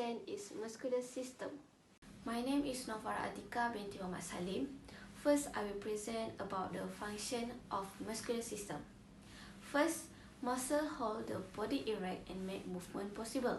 present is muscular system. My name is ATIKAH binti SALIM. First, I will present about the function of muscular system. First, muscle hold the body erect and make movement possible.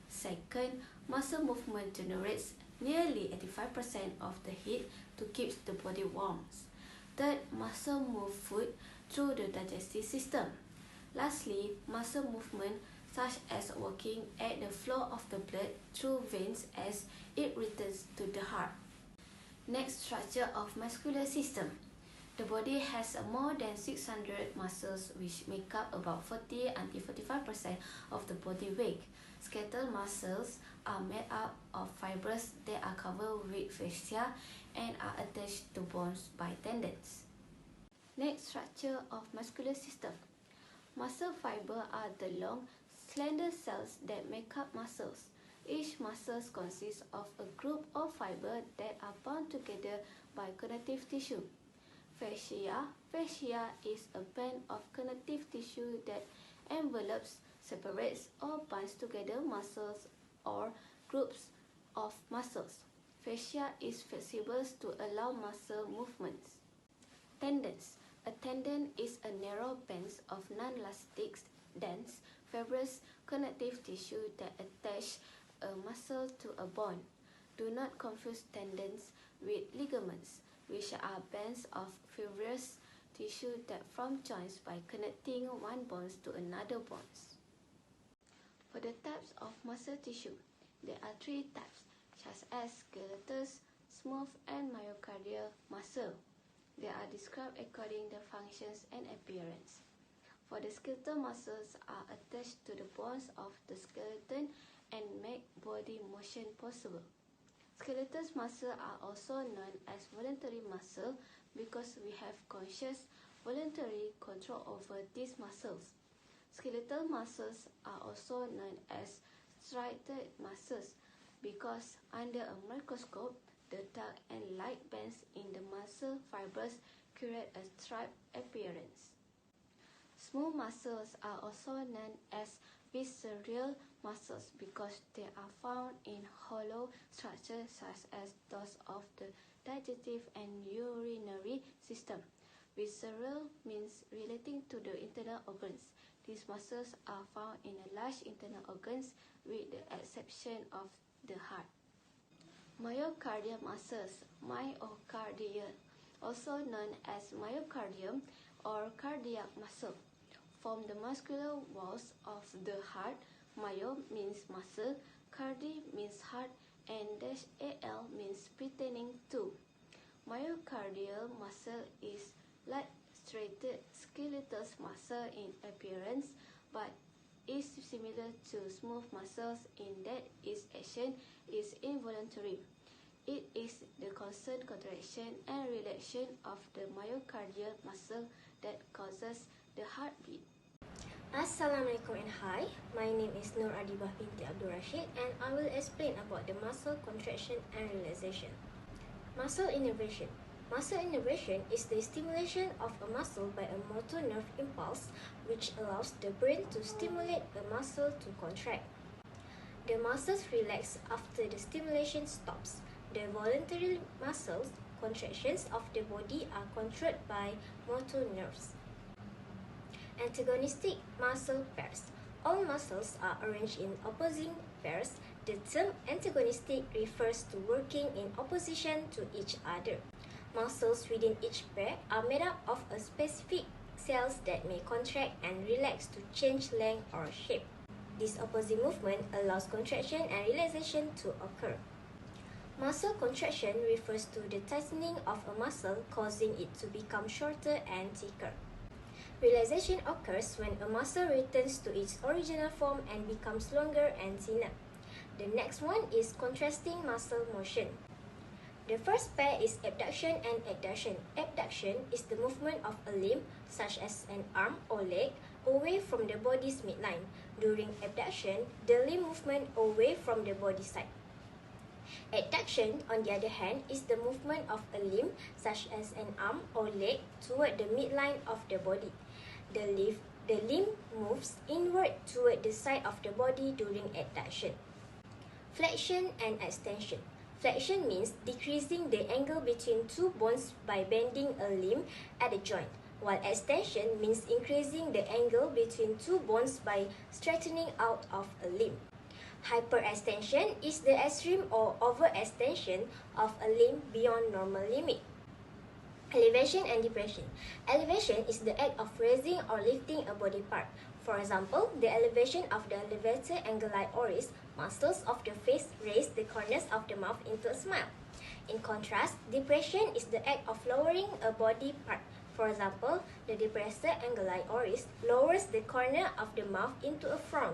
Second, muscle movement generates nearly 85% of the heat to keep the body warm. Third, muscle move food through the digestive system. Lastly, muscle movement such as walking aid the flow of the blood through veins as it returns to the heart. Next, structure of muscular system. The body has more than 600 muscles which make up about 40–45% of the body weight. Skeletal muscles are made up of fibers that are covered with fascia and are attached to bones by tendons. Next, structure of muscular system. Muscle fiber are the long, slender cells that make up muscles. Each muscle consists of a group of fibers that are bound together by connective tissue. Fascia. Fascia is a band of connective tissue that envelopes, separates, or binds together muscles or groups of muscles. Fascia is flexible to allow muscle movements. Tendons. A tendon is a narrow band of non-elastic, dense, fibrous connective tissue that attach a muscle to a bone. Do not confuse tendons with ligaments, which are bands of fibrous tissue that form joints by connecting one bone to another bone. For the types of muscle tissue, there are three types, such as skeletal, smooth, and myocardial muscle. They are described according to functions and appearance. For the skeletal muscles are attached to the bones of the skeleton and make body motion possible. Skeletal muscles are also known as voluntary muscle because we have conscious, voluntary control over these muscles. Skeletal muscles are also known as striated muscles because under a microscope, the dark and light bands in the muscle fibers create a striped appearance. Smooth muscles are also known as visceral muscles because they are found in hollow structures such as those of the digestive and urinary system. Visceral means relating to the internal organs. These muscles are found in a large internal organs with the exception of the heart. Myocardial muscles, myocardial, also known as myocardium or cardiac muscle, form the muscular walls of the heart. Myo means muscle, cardi means heart, and -al means pertaining to. Myocardial muscle is like striated skeletal muscle in appearance, but is similar to smooth muscles in that its action is involuntary. It is the constant contraction and relaxation of the myocardial muscle that causes the heartbeat. Assalamualaikum and hi, my name is ADIBAH binti RASHID and I will explain about the muscle contraction and relaxation. Muscle innervation. Muscle innervation is the stimulation of a muscle by a motor nerve impulse which allows the brain to stimulate a muscle to contract. The muscles relax after the stimulation stops. The voluntary muscle contractions of the body are controlled by motor nerves. Antagonistic muscle pairs. All muscles are arranged in opposing pairs. The term antagonistic refers to working in opposition to each other. Muscles within each pair are made up of a specific cells that may contract and relax to change length or shape. This opposite movement allows contraction and relaxation to occur. Muscle contraction refers to the tightening of a muscle, causing it to become shorter and thicker. Relaxation occurs when a muscle returns to its original form and becomes longer and thinner. The next one is contrasting muscle motion. The first pair is abduction and adduction. Abduction is the movement of a limb, such as an arm or leg, away from the body's midline. During abduction, the limb movement away from the body side. Adduction, on the other hand, is the movement of a limb, such as an arm or leg, toward the midline of the body. The limb moves inward toward the side of the body during adduction. Flexion and extension. Flexion means decreasing the angle between two bones by bending a limb at the joint, while extension means increasing the angle between two bones by straightening out of a limb. Hyperextension is the extreme or overextension of a limb beyond normal limit. Elevation and depression. Elevation is the act of raising or lifting a body part. For example, the elevation of the levator anguli oris, muscles of the face raise the corners of the mouth into a smile. In contrast, depression is the act of lowering a body part. For example, the depressor anguli oris lowers the corner of the mouth into a frown.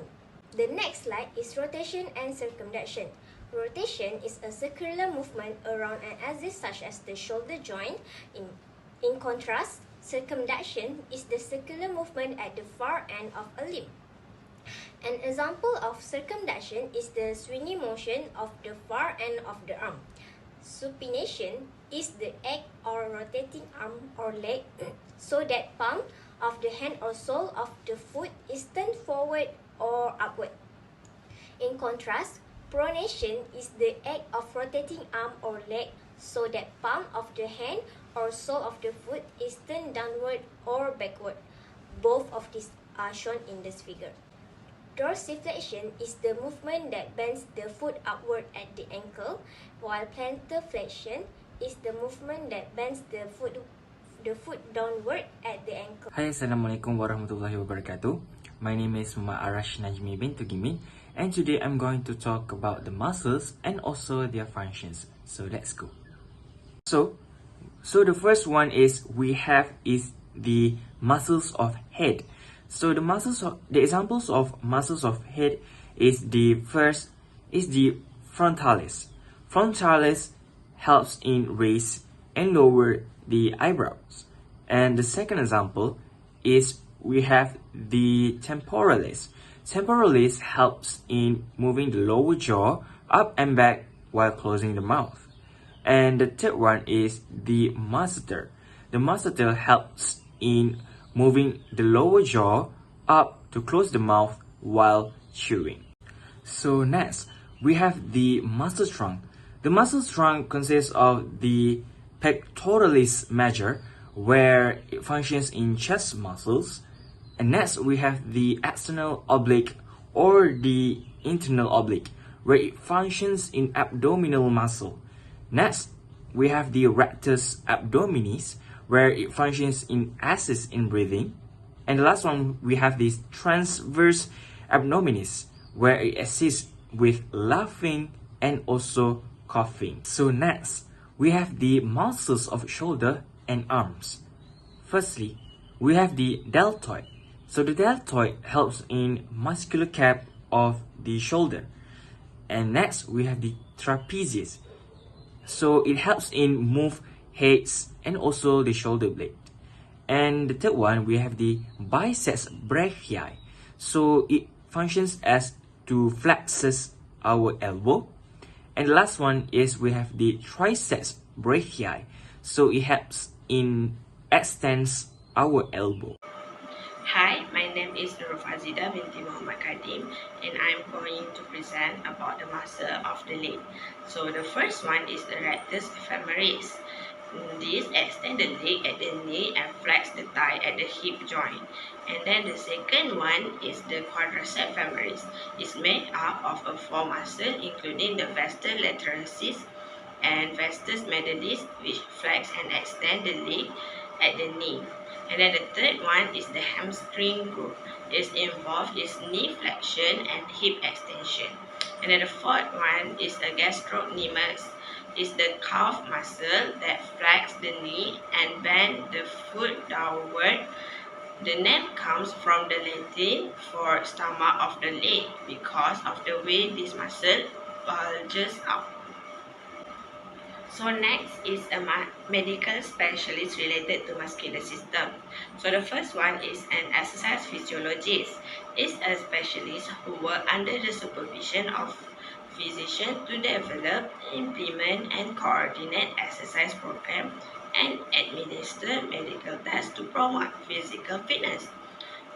The next slide is rotation and circumduction. Rotation is a circular movement around an axis such as the shoulder joint. In contrast, circumduction is the circular movement at the far end of a limb. An example of circumduction is the swinging motion of the far end of the arm. Supination is the act of rotating arm or leg so that palm of the hand or sole of the foot is turned forward or upward. In contrast, pronation is the act of rotating arm or leg so that palm of the hand or sole of the foot is turned downward or backward. Both of these are shown in this figure. Dorsiflexion is the movement that bends the foot upward at the ankle, while plantar flexion is the movement that bends the foot downward at the ankle. Hai, Assalamualaikum warahmatullahi wabarakatuh. My name is ARASH NAJMI bin TUGIMIN, and today I'm going to talk about the muscles and also their functions. So let's go. So the first one is the muscles of head. So the examples of muscles of head is the frontalis. Frontalis helps in raise and lower the eyebrows. And the second example is we have the temporalis. Temporalis helps in moving the lower jaw up and back while closing the mouth. And the third one is the masseter. The masseter helps in moving the lower jaw up to close the mouth while chewing. So next, we have the muscle trunk. The muscle trunk consists of the pectoralis major, where it functions in chest muscles. And next, we have the external oblique or the internal oblique, where it functions in abdominal muscle. Next, we have the rectus abdominis, where it functions in assist in breathing. And the last one, we have this transverse abdominis, where it assists with laughing and also coughing. So next, we have the muscles of shoulder and arms. Firstly, we have the deltoid. So the deltoid helps in muscular cap of the shoulder. And next, we have the trapezius. So it helps in move heads and also the shoulder blade. And the third one, we have the biceps brachii. So it functions as to flexes our elbow. And the last one is we have the triceps brachii. So it helps in extends our elbow. Hi, my name is NURUL BINTI KADIM, and I'm going to present about the muscle of the leg. So the first one is the rectus femoris. This extends the leg at the knee and flex the thigh at the hip joint. And then the second one is the quadriceps femoris. It's made up of 4 muscles, including the vastus lateralis and vastus medialis, which flex and extend the leg at the knee. And then the third one is the hamstring group. It's involved is knee flexion and hip extension. And then the fourth one is the gastrocnemius. It's the calf muscle that flex the knee and bend the foot downward. The name comes from the Latin for stomach of the leg because of the way this muscle bulges out. So next is a medical specialist related to muscular system. So the first one is an exercise physiologist. It's a specialist who works under the supervision of physician to develop, implement and coordinate exercise program and administer medical tests to promote physical fitness.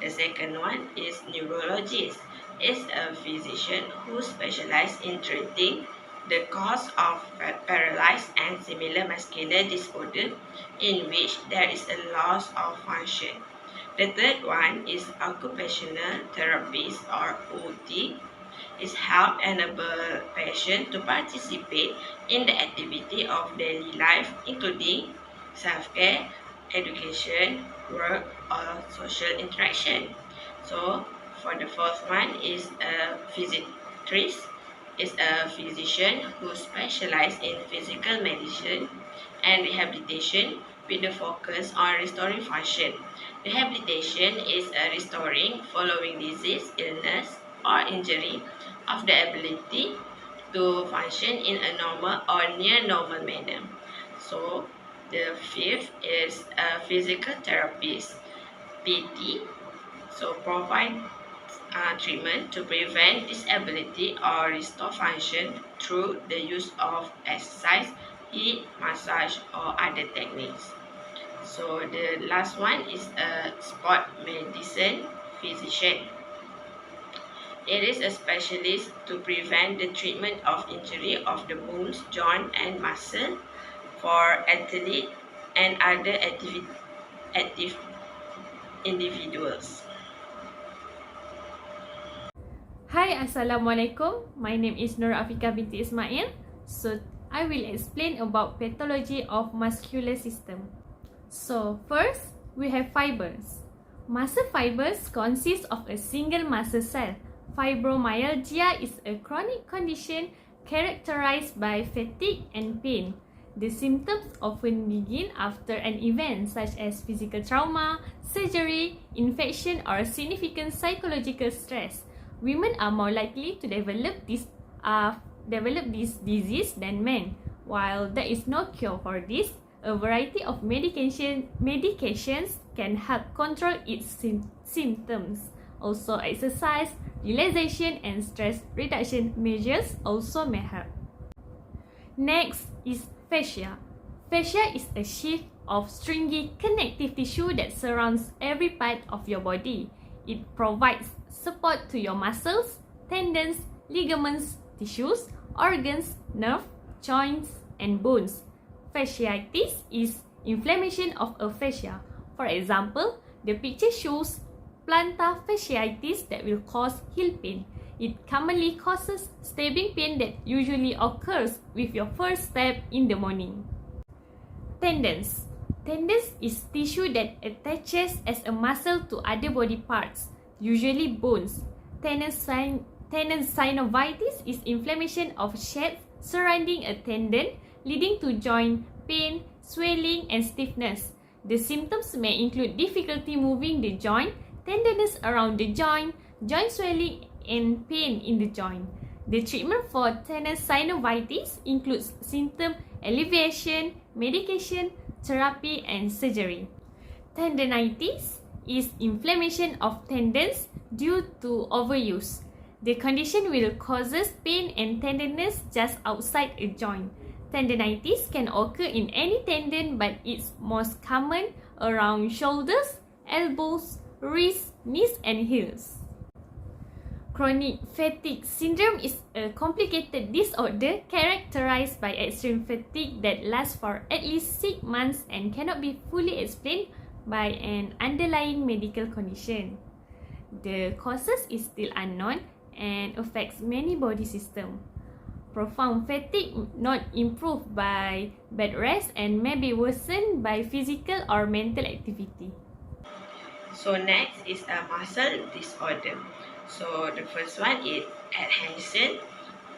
The second one is neurologist. is a physician who specializes in treating the cause of paralysis and similar muscular disorder in which there is a loss of function. The third one is occupational therapist or OT. Is help enable patients to participate in the activity of daily life, including self-care, education, work, or social interaction. So, for the fourth one is a physiatrist, is a physician who specializes in physical medicine and rehabilitation with the focus on restoring function. Rehabilitation is a restoring following disease, illness, or injury of the ability to function in a normal or near normal manner. So, the fifth is a physical therapist, PT. So, provide treatment to prevent disability or restore function through the use of exercise, heat, massage, or other techniques. So, the last one is a sport medicine physician. It is a specialist to prevent the treatment of injury of the bones, joint, and muscle for athletes and other active individuals. Hi, Assalamualaikum. My name is AFIQAH binti ISMAIL. So, I will explain about pathology of muscular system. So, first, we have fibers. Muscle fibers consist of a single muscle cell. Fibromyalgia is a chronic condition characterized by fatigue and pain. The symptoms often begin after an event such as physical trauma, surgery, infection, or significant psychological stress. Women are more likely to develop this disease than men. While there is no cure for this, a variety of medications can help control its symptoms. Also, exercise, relaxation, and stress reduction measures also may help. Next is fascia. Fascia is a sheath of stringy connective tissue that surrounds every part of your body. It provides support to your muscles, tendons, ligaments, tissues, organs, nerves, joints, and bones. Fasciitis is inflammation of a fascia. For example, the picture shows plantar fasciitis that will cause heel pain. It commonly causes stabbing pain that usually occurs with your first step in the morning. Tendons. Tendons is tissue that attaches as a muscle to other body parts, usually bones. Tendon synovitis is inflammation of sheaths surrounding a tendon, leading to joint pain, swelling, and stiffness. The symptoms may include difficulty moving the joint, tenderness around the joint, joint swelling, and pain in the joint. The treatment for tendon synovitis includes symptom alleviation, medication, therapy, and surgery. Tendinitis is inflammation of tendons due to overuse. The condition will cause pain and tenderness just outside a joint. Tendinitis can occur in any tendon, but it's most common around shoulders, elbows, wrists, knees, and heels. Chronic fatigue syndrome is a complicated disorder characterized by extreme fatigue that lasts for at least 6 months and cannot be fully explained by an underlying medical condition. The causes is still unknown and affects many body systems. Profound fatigue not improved by bed rest and may be worsened by physical or mental activity. So next is a muscle disorder. So the first one is adhesion.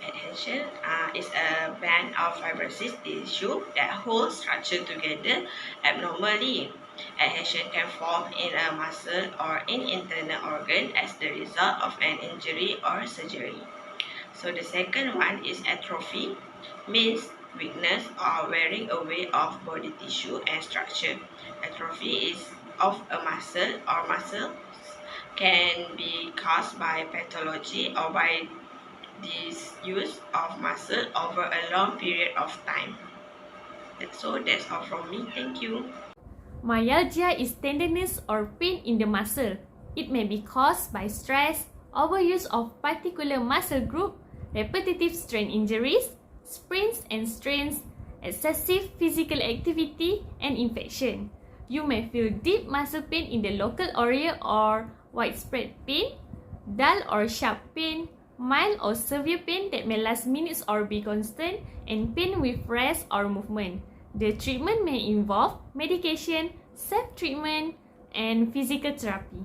Adhesion is a band of fibrous tissue that holds structure together abnormally. Adhesion can form in a muscle or in internal organ as the result of an injury or surgery. So the second one is atrophy, means weakness or wearing away of body tissue and structure. Atrophy is of a muscle or muscles can be caused by pathology or by disuse of muscle over a long period of time. So that's all from me. Thank you. Myalgia is tenderness or pain in the muscle. It may be caused by stress overuse of particular muscle group, repetitive strain injuries, sprains and strains, excessive physical activity, and infection. You may feel deep muscle pain in the local area or widespread pain, dull or sharp pain, mild or severe pain that may last minutes or be constant, and pain with rest or movement. The treatment may involve medication, self-treatment, and physical therapy.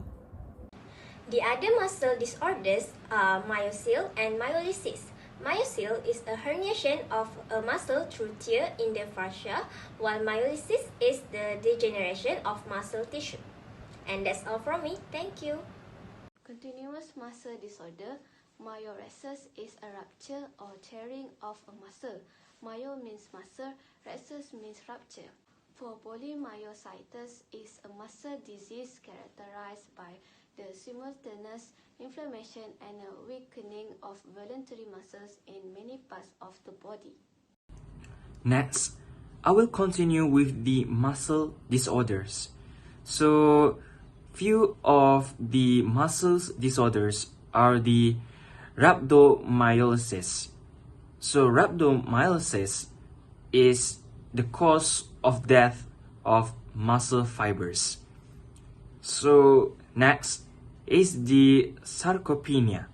The other muscle disorders are myocele and myolysis. Myocele is a herniation of a muscle through tear in the fascia, while myolysis is the degeneration of muscle tissue. And that's all from me. Thank you. Continuous muscle disorder. Myoresis is a rupture or tearing of a muscle. Myo means muscle, resis means rupture. For polymyositis is a muscle disease characterized by the simultaneous inflammation and a weakening of voluntary muscles in many parts of the body. Next, I will continue with the muscle disorders. So, few of the muscle disorders are the rhabdomyolysis. So, rhabdomyolysis is the cause of death of muscle fibers. So, next is the sarcopenia.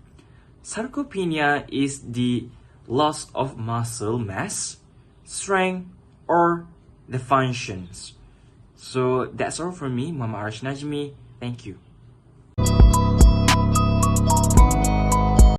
Sarcopenia is the loss of muscle mass, strength, or the functions. So, that's all from me, Mama ARASH NAJMI. Thank you.